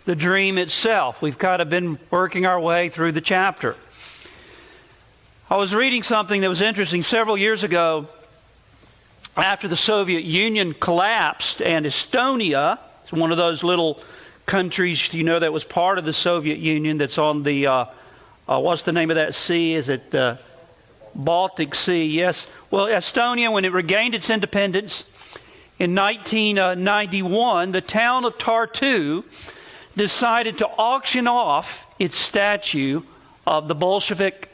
the dream itself. We've kind of been working our way through the chapter. I was reading something that was interesting several years ago. After the Soviet Union collapsed, and Estonia, it's one of those little countries, that was part of the Soviet Union that's on the, what's the name of that sea? Is it the Baltic Sea? Yes. Well, Estonia, when it regained its independence in 1991, the town of Tartu decided to auction off its statue of the Bolshevik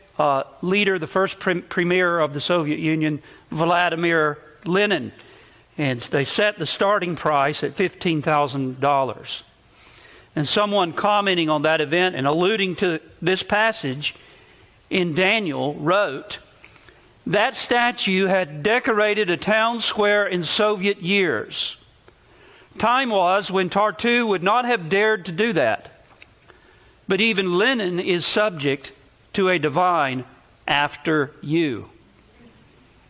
leader, the first premier of the Soviet Union, Vladimir Lenin. And they set the starting price at $15,000. And someone commenting on that event and alluding to this passage in Daniel wrote, that statue had decorated a town square in Soviet years. Time was when Tartu would not have dared to do that. But even Lenin is subject to a divine after you.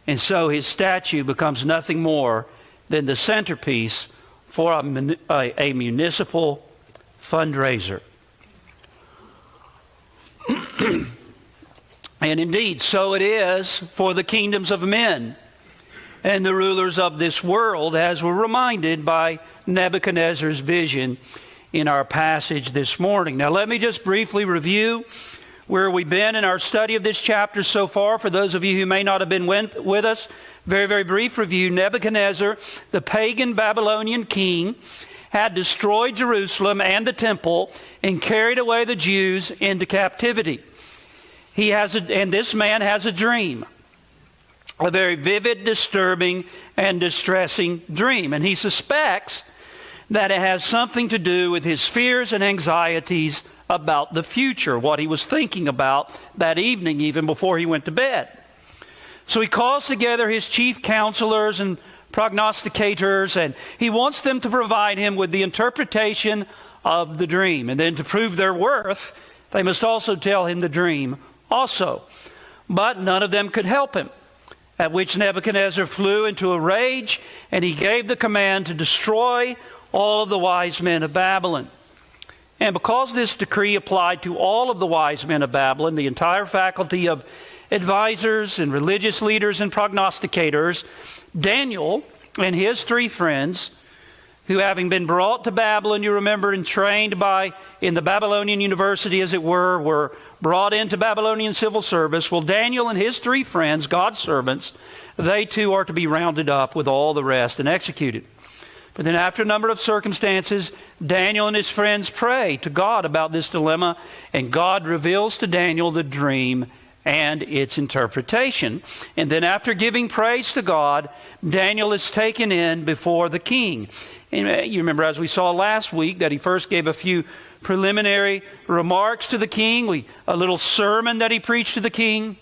And so his statue becomes nothing more than the centerpiece for a municipal fundraiser. And indeed, so it is for the kingdoms of men and the rulers of this world, as we're reminded by Nebuchadnezzar's vision in our passage this morning. Now, let me just briefly review where we've been in our study of this chapter so far. For those of you who may not have been with us, very, very brief review. Nebuchadnezzar, the pagan Babylonian king, had destroyed Jerusalem and the temple and carried away the Jews into captivity. And this man has a dream, a very vivid, disturbing, and distressing dream. And he suspects that it has something to do with his fears and anxieties about the future, what he was thinking about that evening, even before he went to bed. So he calls together his chief counselors and prognosticators, and he wants them to provide him with the interpretation of the dream. And then to prove their worth, they must also tell him the dream also. But none of them could help him, at which Nebuchadnezzar flew into a rage, and he gave the command to destroy all of the wise men of Babylon. And because this decree applied to all of the wise men of Babylon, the entire faculty of advisors and religious leaders and prognosticators, Daniel and his three friends, who having been brought to Babylon, you remember, and trained in the Babylonian University, as it were brought into Babylonian civil service. Well, Daniel and his three friends, God's servants, they too are to be rounded up with all the rest and executed. But then after a number of circumstances, Daniel and his friends pray to God about this dilemma, and God reveals to Daniel the dream and its interpretation. And then after giving praise to God, Daniel is taken in before the king. And you remember, as we saw last week, that he first gave a few preliminary remarks to the king, a little sermon that he preached to the king.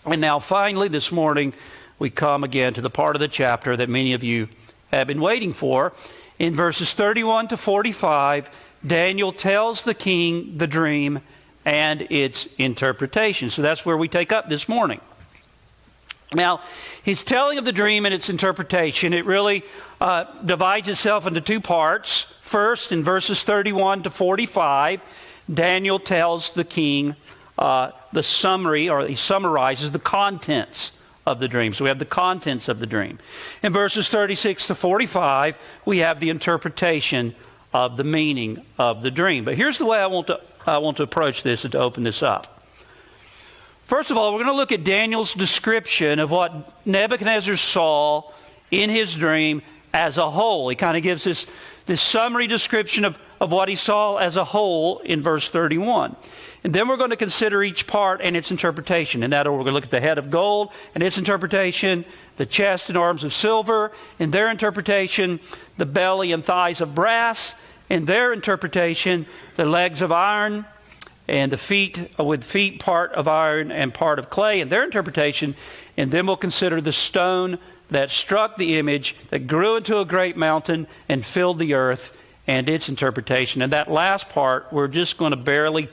And now finally this morning, we come again to the part of the chapter that many of you have been waiting for. In verses 31 to 45, Daniel tells the king the dream and its interpretation. So that's where we take up this morning. Now, his telling of the dream and its interpretation, it really divides itself into two parts. First, in verses 31 to 45, Daniel tells the king the summary, or he summarizes the contents of the dream. So we have the contents of the dream. In verses 36 to 45, we have the interpretation of the meaning of the dream. But here's the way I want to approach this and to open this up. First of all, we're going to look at Daniel's description of what Nebuchadnezzar saw in his dream as a whole. He kind of gives this summary description of what he saw as a whole in verse 31. And then we're going to consider each part and its interpretation. In that order, we're going to look at the head of gold and its interpretation, the chest and arms of silver and their interpretation, the belly and thighs of brass and their interpretation, the legs of iron and the feet, with feet part of iron and part of clay and their interpretation. And then we'll consider the stone that struck the image, that grew into a great mountain and filled the earth, and its interpretation. And that last part, we're just going to barely